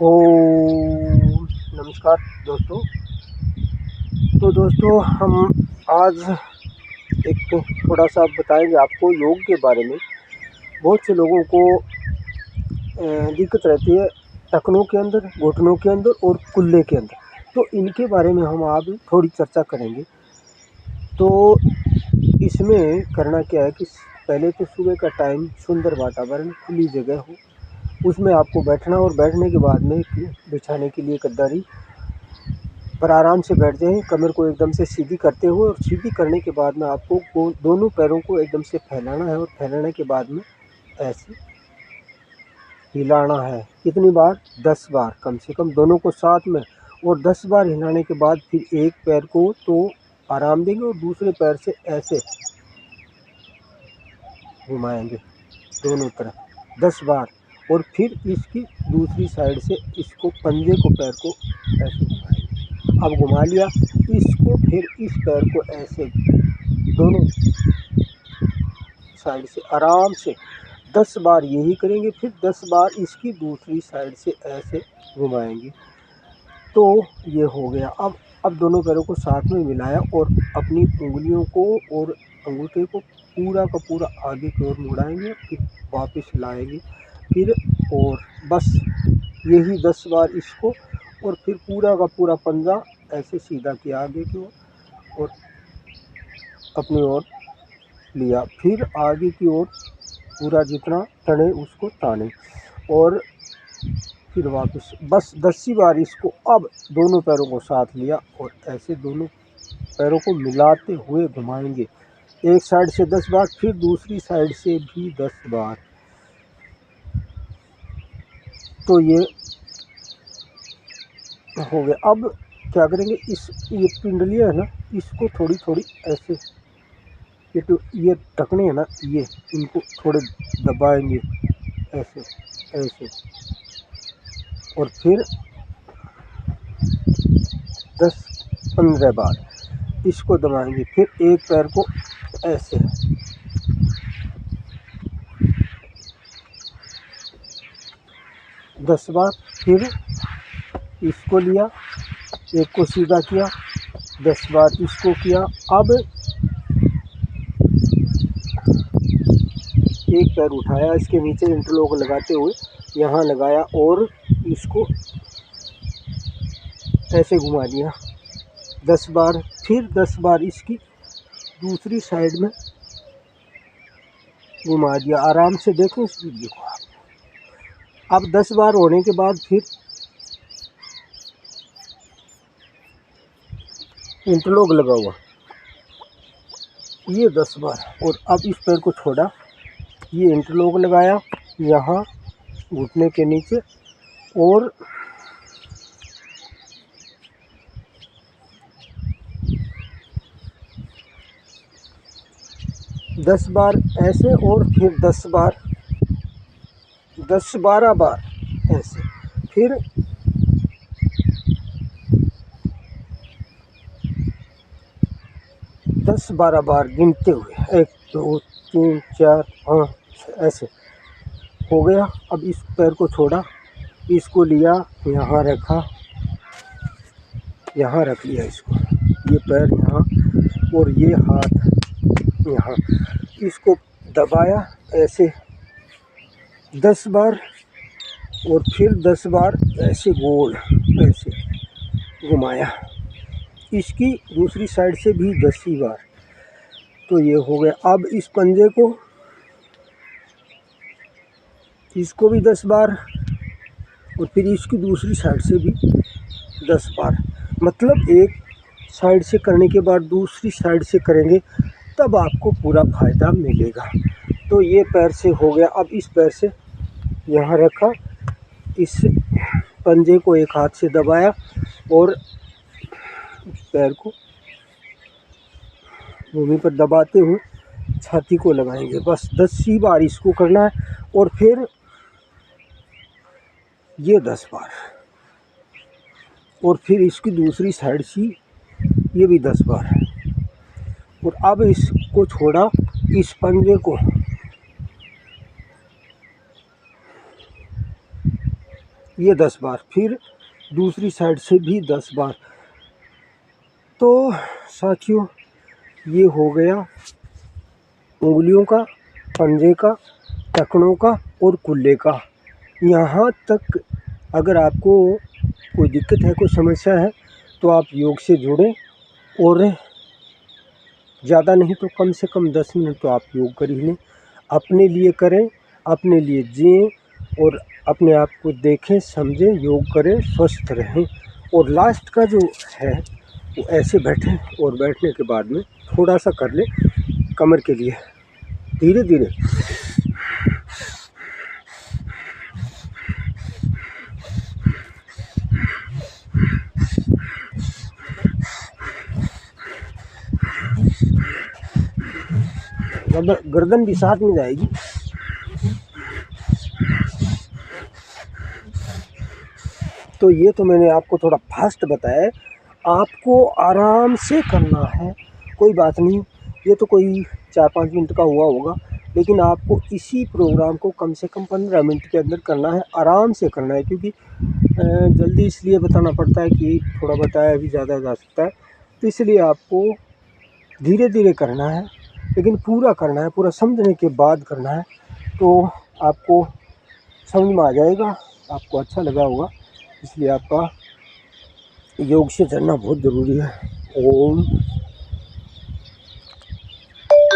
ओ नमस्कार दोस्तों। तो दोस्तों हम आज एक थोड़ा सा बताएंगे आपको योग के बारे में। बहुत से लोगों को दिक्कत रहती है टखनों के अंदर, घुटनों के अंदर और कुल्ले के अंदर। तो इनके बारे में हम आज थोड़ी चर्चा करेंगे। तो इसमें करना क्या है कि पहले तो सुबह का टाइम, सुंदर वातावरण, खुली जगह हो, उसमें आपको बैठना और बैठने के बाद में बिछाने के लिए गद्दारी पर आराम से बैठ जाएं। कमर को एकदम से सीधी करते हुए, और सीधी करने के बाद में आपको दोनों पैरों को एकदम से फैलाना है, और फैलाने के बाद में ऐसे हिलाना है। कितनी बार? 10 बार कम से कम, दोनों को साथ में। और 10 बार हिलाने के बाद फिर एक पैर को तो आराम देंगे और दूसरे पैर से ऐसे घुमाएंगे दोनों तरफ 10 बार। और फिर इसकी दूसरी साइड से इसको, पंजे को, पैर को ऐसे घुमाएंगे। अब घुमा लिया इसको, फिर इस पैर को ऐसे दोनों साइड से आराम से 10 बार यही करेंगे। फिर 10 बार इसकी दूसरी साइड से ऐसे घुमाएंगे। तो ये हो गया। अब दोनों पैरों को साथ में मिलाया और अपनी उंगलियों को और अंगूठे को पूरा का पूरा आगे की ओर मुड़ाएंगे, फिर वापस लाएंगे, फिर और बस यही 10 बार इसको। और फिर पूरा का पूरा पंजा ऐसे सीधा किया आगे की ओर और अपनी ओर लिया, फिर आगे की ओर पूरा जितना तने उसको ताने, और फिर वापस बस 10 बार इसको। अब दोनों पैरों को साथ लिया और ऐसे दोनों पैरों को मिलाते हुए घुमाएंगे। एक साइड से 10 बार, फिर दूसरी साइड से भी 10 बार। तो ये हो गया। अब क्या करेंगे, ये पिंडलियाँ है ना, इसको थोड़ी थोड़ी ऐसे, ये टखने है ना, ये इनको थोड़े दबाएंगे ऐसे ऐसे, और फिर 10-15 बार इसको दबाएंगे। फिर एक पैर को ऐसे 10 बार, फिर इसको लिया, एक को सीधा किया, 10 बार इसको किया। अब एक पैर उठाया, इसके नीचे इंटरलॉक लगाते हुए यहाँ लगाया और इसको ऐसे घुमा दिया 10 बार। फिर 10 बार इसकी दूसरी साइड में घुमा दिया। आराम से देखें इस वीडियो को। अब 10 बार होने के बाद फिर इंटरलॉक लगा हुआ ये 10 बार, और अब इस पैर को छोड़ा, ये इंटरलॉक लगाया यहाँ घुटने के नीचे, और दस बार ऐसे, और फिर 10 बार, 10-12 बार ऐसे, फिर 10-12 बार गिनते हुए 1 2 3 4 5 ऐसे हो गया। अब इस पैर को छोड़ा, इसको लिया, यहाँ रखा, यहाँ रख लिया इसको, ये पैर यहाँ और ये हाथ यहाँ, इसको दबाया ऐसे 10 बार, और फिर 10 बार ऐसे गोल ऐसे घुमाया, इसकी दूसरी साइड से भी 10 ही बार। तो ये हो गया। अब इस पंजे को, इसको भी 10 बार, और फिर इसकी दूसरी साइड से भी 10 बार। मतलब एक साइड से करने के बाद दूसरी साइड से करेंगे तब आपको पूरा फ़ायदा मिलेगा। तो ये पैर से हो गया। अब इस पैर से यहाँ रखा, इस पंजे को एक हाथ से दबाया और पैर को भूमि पर दबाते हुए छाती को लगाएंगे। बस 10 ही बार इसको करना है, और फिर ये 10 बार, और फिर इसकी दूसरी साइड से ये भी 10 बार। और अब इसको छोड़ा, इस पंजे को ये 10 बार, फिर दूसरी साइड से भी 10 बार। तो साथियों, ये हो गया उंगलियों का, पंजे का, टखनों का और कुल्ले का। यहाँ तक अगर आपको कोई दिक्कत है, कोई समस्या है, तो आप योग से जुड़ें और ज़्यादा नहीं तो कम से कम 10 मिनट तो आप योग कर ही लें। अपने लिए करें, अपने लिए जिएँ और अपने आप को देखें, समझें, योग करें, स्वस्थ रहें। और लास्ट का जो है वो ऐसे बैठें और बैठने के बाद में थोड़ा सा कर लें कमर के लिए, धीरे धीरे। गर्दन भी साथ में जाएगी। तो ये तो मैंने आपको थोड़ा फास्ट बताया है, आपको आराम से करना है, कोई बात नहीं। ये तो कोई 4-5 मिनट का हुआ होगा, लेकिन आपको इसी प्रोग्राम को कम से कम 15 मिनट के अंदर करना है, आराम से करना है। क्योंकि जल्दी इसलिए बताना पड़ता है कि थोड़ा बताया भी ज़्यादा जा सकता है, तो इसलिए आपको धीरे धीरे करना है, लेकिन पूरा करना है, पूरा समझने के बाद करना है। तो आपको समझ में आ जाएगा, आपको अच्छा लगा होगा। इसलिए आपका योग से चलना बहुत ज़रूरी है। ओम